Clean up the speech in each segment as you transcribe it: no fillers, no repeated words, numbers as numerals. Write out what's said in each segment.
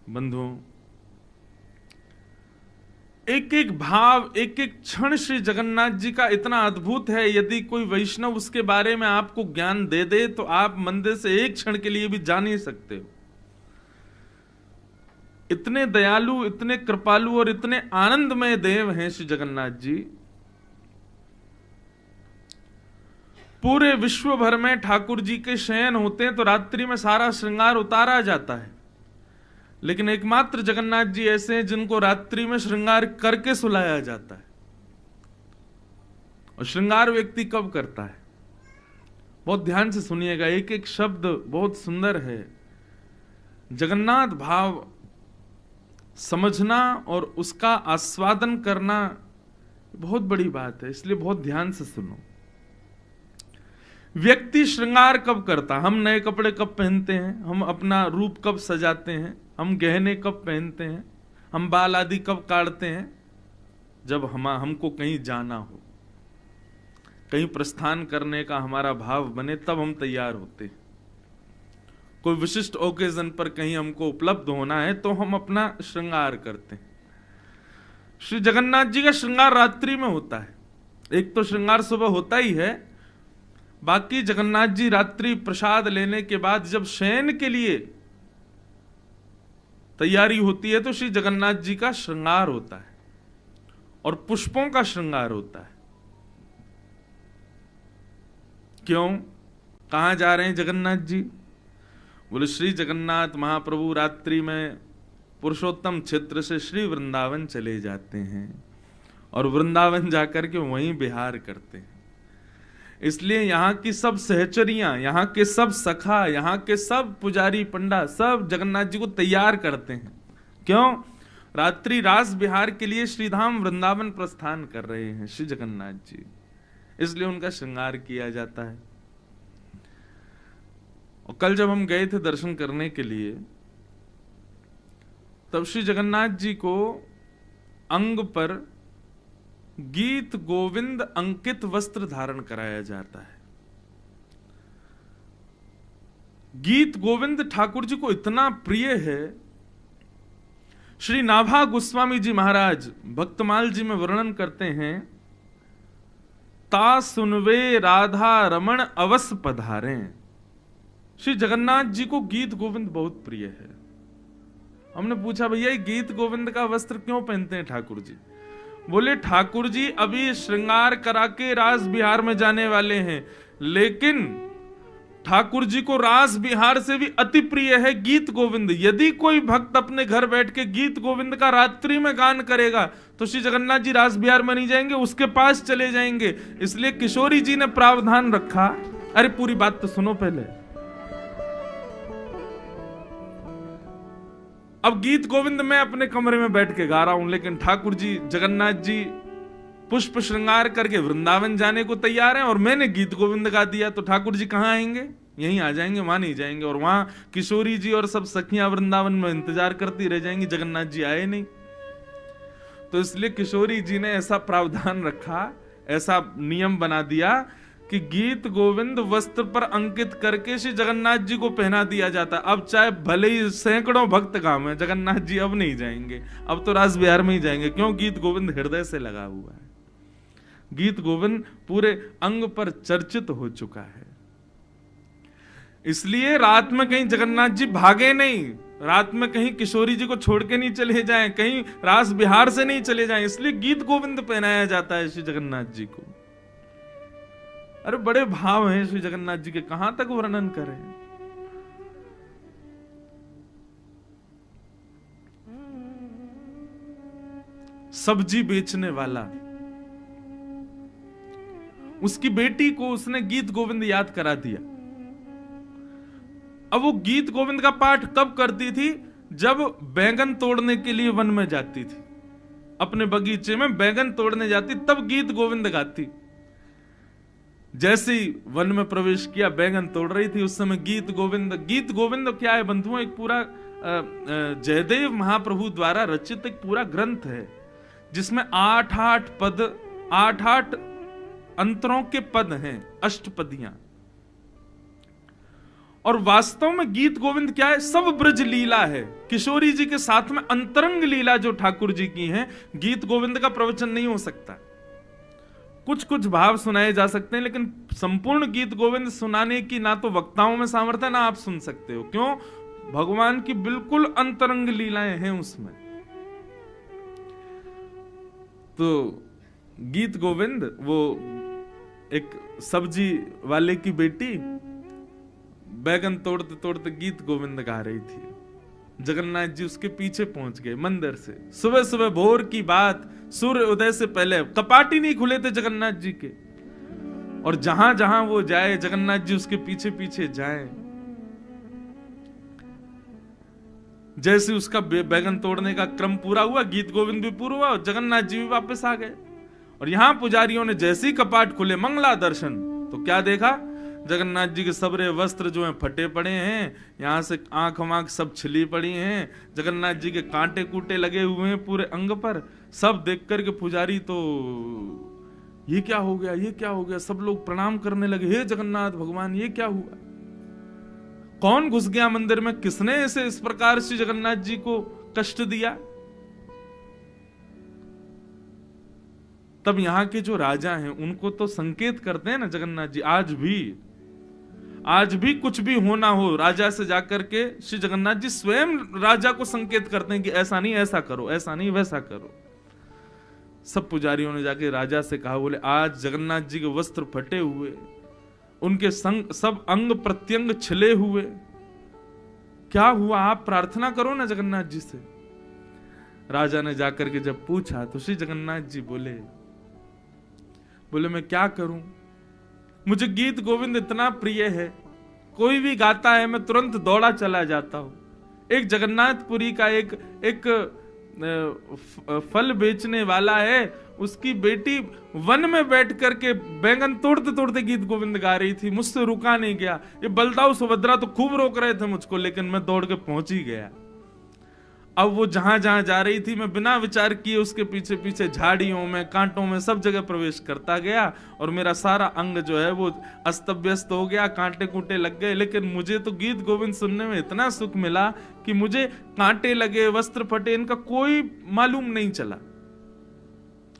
बंधुओं, एक एक भाव, एक एक क्षण श्री जगन्नाथ जी का इतना अद्भुत है। यदि कोई वैष्णव उसके बारे में आपको ज्ञान दे दे तो आप मंदिर से एक क्षण के लिए भी जा नहीं सकते हो। इतने दयालु, इतने कृपालु और इतने आनंदमय देव हैं श्री जगन्नाथ जी। पूरे विश्व भर में ठाकुर जी के शयन होते हैं तो रात्रि में सारा श्रृंगार उतारा जाता है, लेकिन एकमात्र जगन्नाथ जी ऐसे हैं जिनको रात्रि में श्रृंगार करके सुलाया जाता है। और श्रृंगार व्यक्ति कब करता है? बहुत ध्यान से सुनिएगा, एक एक शब्द बहुत सुंदर है। जगन्नाथ भाव समझना और उसका आस्वादन करना बहुत बड़ी बात है, इसलिए बहुत ध्यान से सुनो। व्यक्ति श्रृंगार कब करता? हम नए कपड़े कब पहनते हैं? हम अपना रूप कब सजाते हैं? हम गहने कब पहनते हैं? हम बाल आदि कब काटते हैं? जब हमको कहीं जाना हो, कहीं प्रस्थान करने का हमारा भाव बने, तब हम तैयार होते हैं। कोई विशिष्ट ओकेजन पर कहीं हमको उपलब्ध होना है तो हम अपना श्रृंगार करते हैं। श्री जगन्नाथ जी का श्रृंगार रात्रि में होता है। एक तो श्रृंगार सुबह होता ही है, बाकी जगन्नाथ जी रात्रि प्रसाद लेने के बाद जब शयन के लिए तैयारी होती है तो श्री जगन्नाथ जी का श्रृंगार होता है और पुष्पों का श्रृंगार होता है। क्यों? कहां जा रहे हैं जगन्नाथ जी? बोले श्री जगन्नाथ महाप्रभु रात्रि में पुरुषोत्तम क्षेत्र से श्री वृंदावन चले जाते हैं और वृंदावन जाकर के वहीं विहार करते हैं। इसलिए यहाँ की सब सहचरियां, यहाँ के सब सखा, यहाँ के सब पुजारी पंडा सब जगन्नाथ जी को तैयार करते हैं। क्यों? रात्रि रास विहार के लिए श्रीधाम वृंदावन प्रस्थान कर रहे हैं श्री जगन्नाथ जी, इसलिए उनका श्रृंगार किया जाता है। और कल जब हम गए थे दर्शन करने के लिए, तब श्री जगन्नाथ जी को अंग पर गीत गोविंद अंकित वस्त्र धारण कराया जाता है। गीत गोविंद ठाकुर जी को इतना प्रिय है। श्री नाभा गोस्वामी जी महाराज भक्तमाल जी में वर्णन करते हैं, ता सुनवे राधा रमण अवस पधारे। श्री जगन्नाथ जी को गीत गोविंद बहुत प्रिय है। हमने पूछा, भैया ये गीत गोविंद का वस्त्र क्यों पहनते हैं ठाकुर जी? बोले ठाकुर जी अभी श्रृंगार करा के रास बिहार में जाने वाले हैं, लेकिन ठाकुर जी को रास बिहार से भी अति प्रिय है गीत गोविंद। यदि कोई भक्त अपने घर बैठ के गीत गोविंद का रात्रि में गान करेगा तो श्री जगन्नाथ जी रास बिहार में नहीं जाएंगे, उसके पास चले जाएंगे। इसलिए किशोरी जी ने प्रावधान रखा। अरे पूरी बात तो सुनो पहले। अब गीत गोविंद मैं अपने कमरे में बैठ के गा रहा हूं, लेकिन ठाकुर जी जगन्नाथ जी पुष्प श्रृंगार करके वृंदावन जाने को तैयार हैं और मैंने गीत गोविंद गा दिया, तो ठाकुर जी कहां आएंगे? यहीं आ जाएंगे, वहां नहीं जाएंगे। और वहां किशोरी जी और सब सखियां वृंदावन में इंतजार करती रह जाएंगी, जगन्नाथ जी आए नहीं। तो इसलिए किशोरी जी ने ऐसा प्रावधान रखा, ऐसा नियम बना दिया कि गीत गोविंद वस्त्र पर अंकित करके श्री जगन्नाथ जी को पहना दिया जाता। अब चाहे भले ही सैकड़ों भक्त काम है, जगन्नाथ जी अब नहीं जाएंगे, अब तो रास बिहार में ही जाएंगे। क्यों? गीत गोविंद हृदय से लगा हुआ है। गीत गोविंद पूरे अंग पर चर्चित हो चुका है। इसलिए रात में कहीं जगन्नाथ जी भागे नहीं, रात में कहीं किशोरी जी को छोड़ के नहीं चले जाएं, कहीं रास बिहार से नहीं चले जाएं, इसलिए गीत गोविंद पहनाया जाता है श्री जगन्नाथ जी को। अरे बड़े भाव हैं श्री जगन्नाथ जी के, कहां तक वर्णन करें। सब्जी बेचने वाला, उसकी बेटी को उसने गीत गोविंद याद करा दिया। अब वो गीत गोविंद का पाठ कब करती थी? जब बैंगन तोड़ने के लिए वन में जाती थी, अपने बगीचे में बैंगन तोड़ने जाती, तब गीत गोविंद गाती। जैसे ही वन में प्रवेश किया, बैंगन तोड़ रही थी, उस समय गीत गोविंद। गीत गोविंद क्या है बंधुओं? एक पूरा जयदेव महाप्रभु द्वारा रचित एक पूरा ग्रंथ है, जिसमें 8-8 पद, 8-8 अंतरों के पद हैं, अष्टपदियां। और वास्तव में गीत गोविंद क्या है? सब ब्रज लीला है। किशोरी जी के साथ में अंतरंग लीला जो ठाकुर जी की है, गीत गोविंद का प्रवचन नहीं हो सकता। कुछ कुछ भाव सुनाए जा सकते हैं, लेकिन संपूर्ण गीत गोविंद सुनाने की ना तो वक्ताओं में सामर्थ्य है, ना आप सुन सकते हो। क्यों? भगवान की बिल्कुल अंतरंग लीलाएं हैं उसमें। तो गीत गोविंद, वो एक सब्जी वाले की बेटी बैगन तोड़ते तोड़ते गीत गोविंद गा रही थी। जगन्नाथ जी उसके पीछे पहुंच गए मंदिर से। सुबह सुबह भोर की बात, सूर्य उदय से पहले, कपाट ही नहीं खुले थे जगन्नाथ जी के, और जहां जहां वो जाए जगन्नाथ जी उसके पीछे पीछे जाए। जैसे उसका बैगन तोड़ने का क्रम पूरा हुआ, गीत गोविंद भी पूरा हुआ और जगन्नाथ जी भी वापस आ गए। और यहां पुजारियों ने जैसे ही कपाट खुले, मंगला दर्शन, तो क्या देखा? जगन्नाथ जी के सबरे वस्त्र जो हैं फटे पड़े हैं, यहां से आंख वांख सब छिली पड़ी हैं, जगन्नाथ जी के कांटे कूटे लगे हुए हैं पूरे अंग पर। सब देख करके पुजारी तो ये क्या हो गया, ये क्या हो गया? सब लोग प्रणाम करने लगे, हे जगन्नाथ भगवान, ये क्या हुआ? कौन घुस गया मंदिर में? किसने ऐसे इस प्रकार से जगन्नाथ जी को कष्ट दिया? तब यहाँ के जो राजा हैं उनको तो संकेत करते हैं ना जगन्नाथ जी। आज भी कुछ भी होना हो, राजा से जाकर के श्री जगन्नाथ जी स्वयं राजा को संकेत करते हैं कि ऐसा नहीं ऐसा करो, ऐसा नहीं वैसा करो। सब पुजारियों ने जाके राजा से कहा, बोले आज जगन्नाथ जी के वस्त्र फटे हुए, उनके संग सब अंग प्रत्यंग छिले हुए, क्या हुआ? आप प्रार्थना करो ना जगन्नाथ जी से। राजा ने जाकर के जब पूछा तो श्री जगन्नाथ जी बोले मैं क्या करूं? मुझे गीत गोविंद इतना प्रिय है, कोई भी गाता है मैं तुरंत दौड़ा चला जाता हूं। एक जगन्नाथपुरी का एक फल बेचने वाला है, उसकी बेटी वन में बैठ करके बैंगन तोड़ते तोड़ते गीत गोविंद गा रही थी, मुझसे रुका नहीं गया। ये बलदाऊ सुभद्रा तो खूब रोक रहे थे मुझको, लेकिन मैं दौड़ के पहुंच ही गया। अब वो जहां जहां जा रही थी, मैं बिना विचार किए उसके पीछे पीछे झाड़ियों में, कांटों में, सब जगह प्रवेश करता गया, और मेरा सारा अंग जो है वो अस्त व्यस्त हो गया, कांटे कूटे लग गए। लेकिन मुझे तो गीत गोविंद सुनने में इतना सुख मिला कि मुझे कांटे लगे, वस्त्र फटे, इनका कोई मालूम नहीं चला।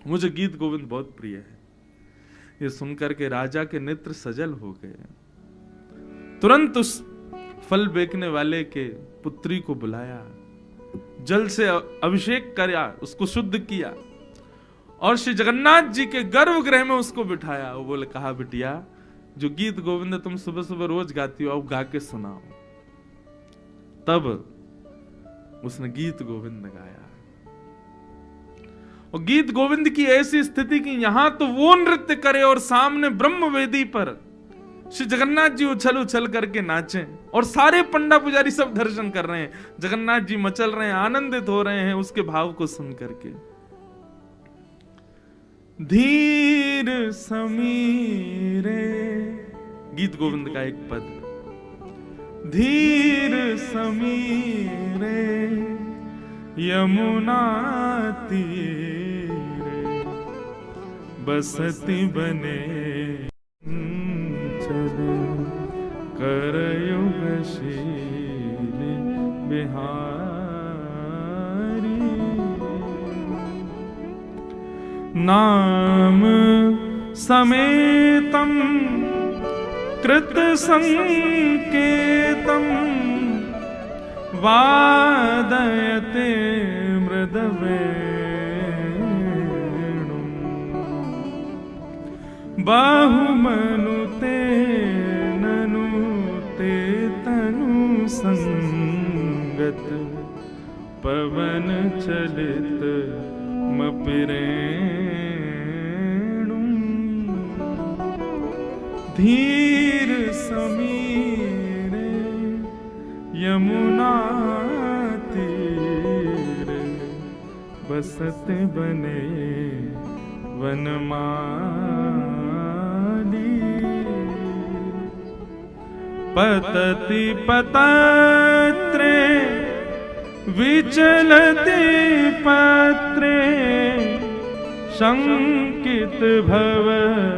मुझे गीत गोविंद बहुत प्रिय है। ये सुनकर के राजा के नेत्र सजल हो गए। तुरंत उस फल बेचने वाले के पुत्री को बुलाया, जल से अभिषेक किया, उसको शुद्ध किया, और श्री जगन्नाथ जी के गर्भगृह में उसको बिठाया। वो बोले, कहा बिटिया, जो गीत गोविंद तुम सुबह सुबह रोज गाती हो, अब गा के सुनाओ। तब उसने गीत गोविंद गाया। और गीत गोविंद की ऐसी स्थिति कि यहां तो वो नृत्य करे और सामने ब्रह्मवेदी पर श्री जगन्नाथ जी उछल उछल करके नाचे, और सारे पंडा पुजारी सब दर्शन कर रहे हैं। जगन्नाथ जी मचल रहे हैं, आनंदित हो रहे हैं उसके भाव को सुन करके। धीर समीरे, गीत गोविंद का एक पद, धीर समीरे यमुना तीरे बसती बने करयुगशील बिहारी। नाम समेतम कृत संकेतम वादयते मृदवेणुम् बहुमनुते संगत पवन चलित मपिरेणुम् धीर समीरे यमुना तीरे बसत बने वनमाली। पतति पतत्रे विचलति पत्रे शंकित भवदुपयान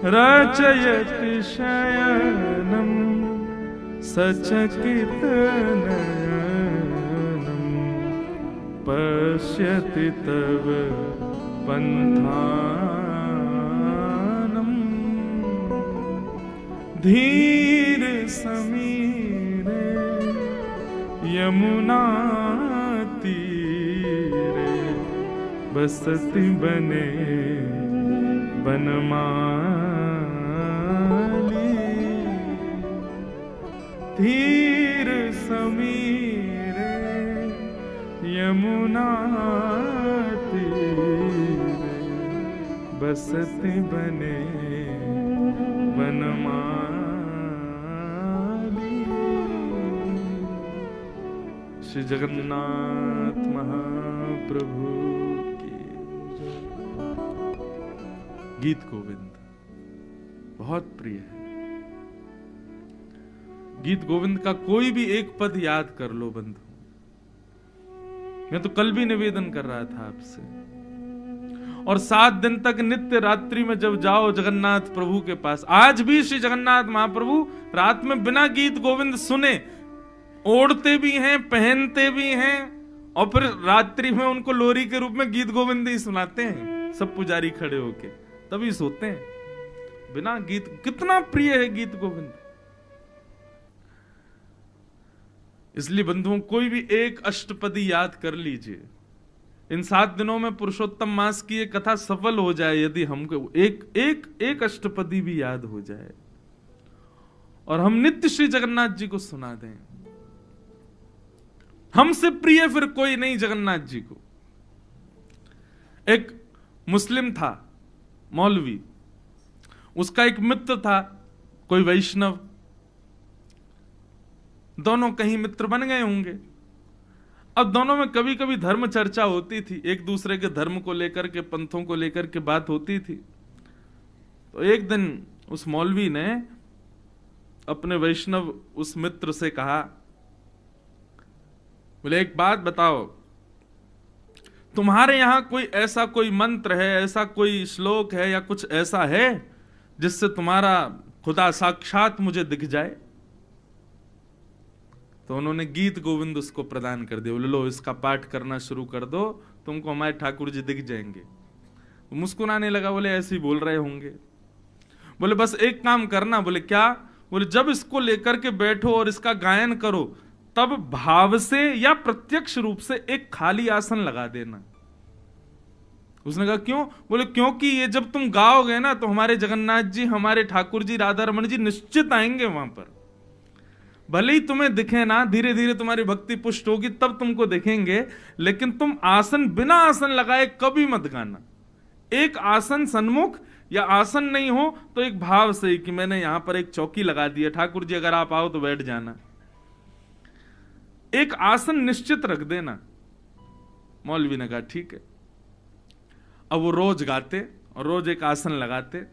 रचयति शयनम् सचकितनयनम् पश्यति तव पन्थानम् धीर समीरे यमुना तीरे बसति बने बनमाली धीर समीरे यमुना तीरे बसति बने बनमाली। श्री जगन्नाथ महाप्रभु की गीत गोविंद बहुत प्रिय है। गीत गोविंद का कोई भी एक पद याद कर लो बंधु। मैं तो कल भी निवेदन कर रहा था आपसे, और 7 दिन तक नित्य रात्रि में जब जाओ जगन्नाथ प्रभु के पास, आज भी श्री जगन्नाथ महाप्रभु रात में बिना गीत गोविंद सुने ओढ़ते भी हैं, पहनते भी हैं, और फिर रात्रि में उनको लोरी के रूप में गीत गोविंद ही सुनाते हैं, सब पुजारी खड़े होके, तभी सोते हैं बिना गीत। कितना प्रिय है गीत गोविंद। इसलिए बंधुओं कोई भी एक अष्टपदी याद कर लीजिए। इन 7 दिनों में पुरुषोत्तम मास की ये कथा सफल हो जाए यदि हमको एक अष्टपदी भी याद हो जाए और हम नित्य श्री जगन्नाथ जी को सुना दें। हमसे प्रिय फिर कोई नहीं जगन्नाथ जी को। एक मुस्लिम था मौलवी, उसका एक मित्र था कोई वैष्णव, दोनों कहीं मित्र बन गए होंगे। अब दोनों में कभी कभी धर्म चर्चा होती थी, एक दूसरे के धर्म को लेकर के, पंथों को लेकर के बात होती थी। तो एक दिन उस मौलवी ने अपने वैष्णव उस मित्र से कहा, बोले एक बात बताओ, तुम्हारे यहां कोई मंत्र है, ऐसा कोई श्लोक है या कुछ ऐसा है जिससे तुम्हारा खुदा साक्षात मुझे दिख जाए? तो उन्होंने गीत गोविंद उसको प्रदान कर दिया। बोले लो इसका पाठ करना शुरू कर दो, तुमको हमारे ठाकुर जी दिख जाएंगे। मुस्कुराने लगा, बोले ऐसे ही बोल रहे होंगे। बोले बस एक काम करना। बोले क्या? बोले जब इसको लेकर के बैठो और इसका गायन करो, तब भाव से या प्रत्यक्ष रूप से एक खाली आसन लगा देना। उसने कहा क्यों? बोले क्योंकि ये जब तुम गाओगे ना तो हमारे जगन्नाथ जी, हमारे ठाकुर जी, राधा रमन जी निश्चित आएंगे वहां पर। भले ही तुम्हें दिखे ना, धीरे धीरे तुम्हारी भक्ति पुष्ट होगी तब तुमको देखेंगे, लेकिन तुम आसन बिना आसन लगाए कभी मत गाना। एक आसन सन्मुख या आसन नहीं हो तो एक भाव से कि मैंने यहां पर एक चौकी लगा दी है, ठाकुर जी अगर आप आओ तो बैठ जाना। एक आसन निश्चित रख देना। मौलवी ने कहा ठीक है। अब वो रोज गाते और रोज एक आसन लगाते।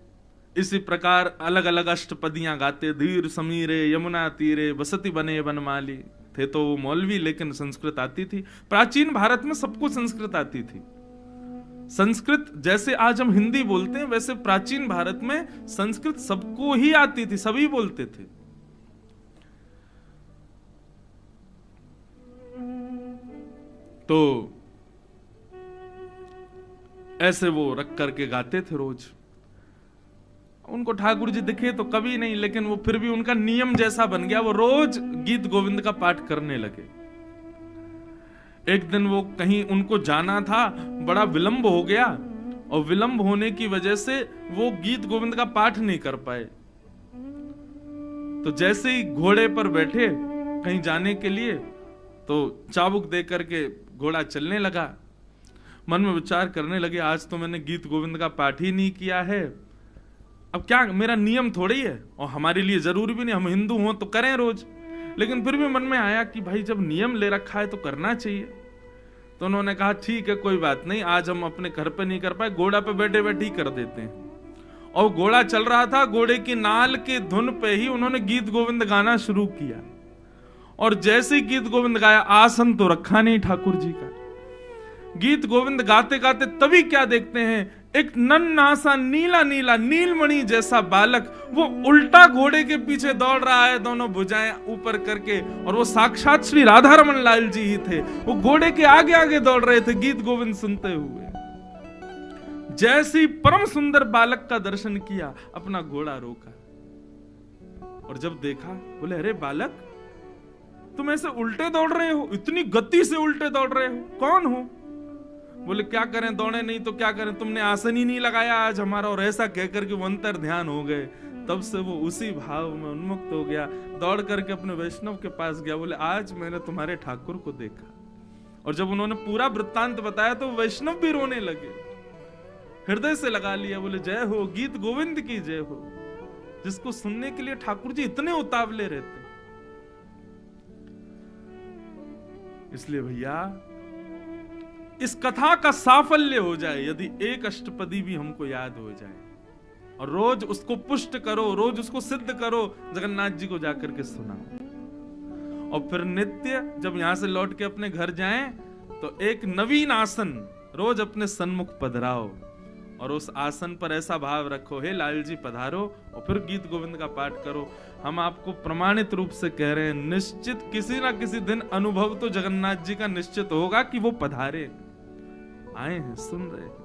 इसी प्रकार अलग अलग अष्टपदियां गाते। धीर समीरे यमुना तीरे बसती बने बनमाली। थे तो वो मौलवी, लेकिन संस्कृत आती थी। प्राचीन भारत में सबको संस्कृत आती थी। संस्कृत जैसे आज हम हिंदी बोलते हैं, वैसे प्राचीन भारत में संस्कृत सबको ही आती थी, सभी बोलते थे। तो ऐसे वो रख करके गाते थे रोज। उनको ठाकुर जी दिखे तो कभी नहीं, लेकिन वो फिर भी उनका नियम जैसा बन गया, वो रोज गीत गोविंद का पाठ करने लगे। एक दिन वो कहीं उनको जाना था, बड़ा विलंब हो गया, और विलंब होने की वजह से वो गीत गोविंद का पाठ नहीं कर पाए। तो जैसे ही घोड़े पर बैठे कहीं जाने के लिए, तो चाबुक दे करके घोड़ा चलने लगा। मन में विचार करने लगे, आज तो मैंने गीत गोविंद का पाठ ही नहीं किया है, अब क्या मेरा नियम थोड़ी है, और हमारे लिए जरूरी भी नहीं, हम हिंदू हों तो करें रोज। लेकिन फिर भी मन में आया कि भाई जब नियम ले रखा है तो करना चाहिए। तो उन्होंने कहा ठीक है कोई बात नहीं, आज हम अपने घर पे नहीं कर पाए, घोड़ा पे बैठे बैठे ही कर देते हैं। और घोड़ा चल रहा था, घोड़े की नाल के धुन पे ही उन्होंने गीत गोविंद गाना शुरू किया। और जैसे ही गीत गोविंद गाया, आसन तो रखा नहीं ठाकुर जी का, गीत गोविंद गाते गाते तभी क्या देखते हैं, एक नन्हा सा नीला नीला नीलमणि जैसा बालक वो उल्टा घोड़े के पीछे दौड़ रहा है, दोनों भुजाएं ऊपर करके, और वो साक्षात श्री राधा रमन लाल जी ही थे। वो घोड़े के आगे आगे दौड़ रहे थे गीत गोविंद सुनते हुए। जैसी परम सुंदर बालक का दर्शन किया, अपना घोड़ा रोका और जब देखा, बोले अरे बालक, तुम ऐसे उल्टे दौड़ रहे हो, इतनी गति से उल्टे दौड़ रहे हो, कौन हो? बोले क्या करें, दौड़े नहीं तो क्या करें, तुमने आसन ही नहीं लगाया आज हमारा। और ऐसा कहकर के वो अंतर ध्यान हो गए। तब से वो उसी भाव में उन्मुक्त हो गया, दौड़ करके अपने वैष्णव के पास गया। बोले आज मैंने तुम्हारे ठाकुर को देखा। और जब उन्होंने पूरा वृत्तांत बताया तो वैष्णव भी रोने लगे, हृदय से लगा लिया। बोले जय हो, गीत गोविंद की जय हो, जिसको सुनने के लिए ठाकुर जी इतने उतावले रहते। इसलिए भैया इस कथा का साफल्य हो जाए यदि एक अष्टपदी भी हमको याद हो जाए, और रोज उसको पुष्ट करो, रोज उसको सिद्ध करो, जगन्नाथ जी को जाकर के सुनाओ। और फिर नित्य जब यहां से लौट के अपने घर जाएं तो एक नवीन आसन रोज अपने सन्मुख पधराओ, और उस आसन पर ऐसा भाव रखो, हे लाल जी पधारो, और फिर गीत गोविंद का पाठ करो। हम आपको प्रमाणित रूप से कह रहे हैं, निश्चित किसी ना किसी दिन अनुभव तो जगन्नाथ जी का निश्चित होगा कि वो पधारे, आए हैं, सुन रहे हैं।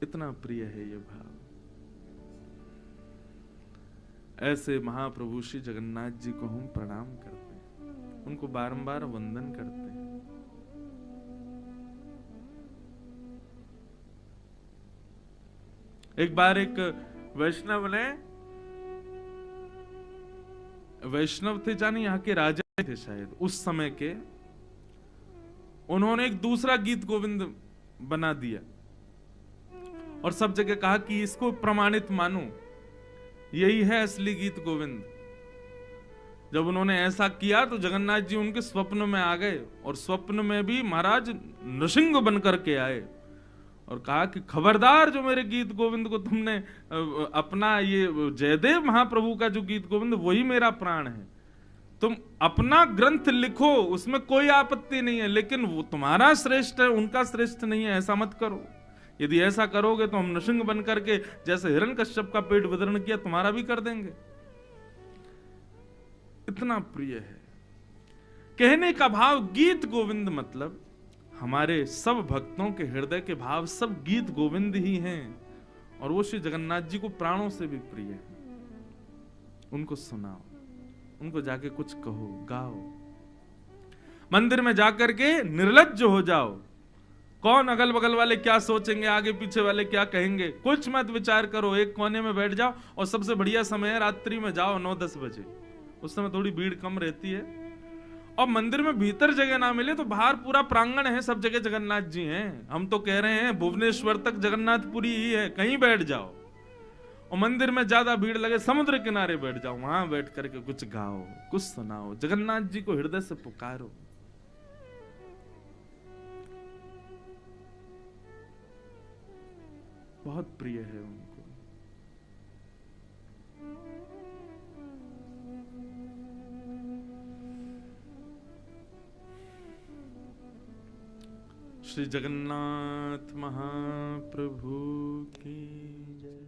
इतना प्रिय है ये भाव। ऐसे महाप्रभु श्री जगन्नाथ जी को हम प्रणाम करते हैं, उनको बारंबार वंदन करते हैं। एक बार एक वैष्णव थे, जाने यहाँ के राजा थे शायद उस समय के, उन्होंने एक दूसरा गीत गोविंद बना दिया और सब जगह कहा कि इसको प्रमाणित मानो, यही है असली गीत गोविंद। जब उन्होंने ऐसा किया तो जगन्नाथ जी उनके स्वप्न में आ गए, और स्वप्न में भी महाराज नृसिंह बनकर के आए और कहा कि खबरदार, जो मेरे गीत गोविंद को तुमने अपना ये जयदेव महाप्रभु का जो गीत गोविंद वही मेरा प्राण है, तुम अपना ग्रंथ लिखो, उसमें कोई आपत्ति नहीं है, लेकिन वो तुम्हारा श्रेष्ठ है, उनका श्रेष्ठ नहीं है, ऐसा मत करो। यदि ऐसा करोगे तो हम नृसिंह बन करके जैसे हिरण्यकश्यप का पेट विदरण किया तुम्हारा भी कर देंगे। इतना प्रिय है। कहने का भाव गीत गोविंद मतलब हमारे सब भक्तों के हृदय के भाव सब गीत गोविंद ही हैं, और वो श्री जगन्नाथ जी को प्राणों से भी प्रिय है। उनको सुनाओ, उनको जाके कुछ कहो, गाओ। मंदिर में जाकर के निर्लज्ज हो जाओ। कौन अगल बगल वाले क्या सोचेंगे, आगे पीछे वाले क्या कहेंगे, कुछ मत विचार करो। एक कोने में बैठ जाओ, और सबसे बढ़िया समय है रात्रि में जाओ 9-10 बजे, उस समय थोड़ी भीड़ कम रहती है। और मंदिर में भीतर जगह ना मिले तो बाहर पूरा प्रांगण है, सब जगह जगन्नाथ जी हैं। हम तो कह रहे हैं भुवनेश्वर तक जगन्नाथपुरी ही है, कहीं बैठ जाओ। और मंदिर में ज्यादा भीड़ लगे समुद्र किनारे बैठ जाओ, वहां बैठ करके कुछ गाओ, कुछ सुनाओ, जगन्नाथ जी को हृदय से पुकारो। बहुत प्रिय है उनको। श्री जगन्नाथ महाप्रभु की जय।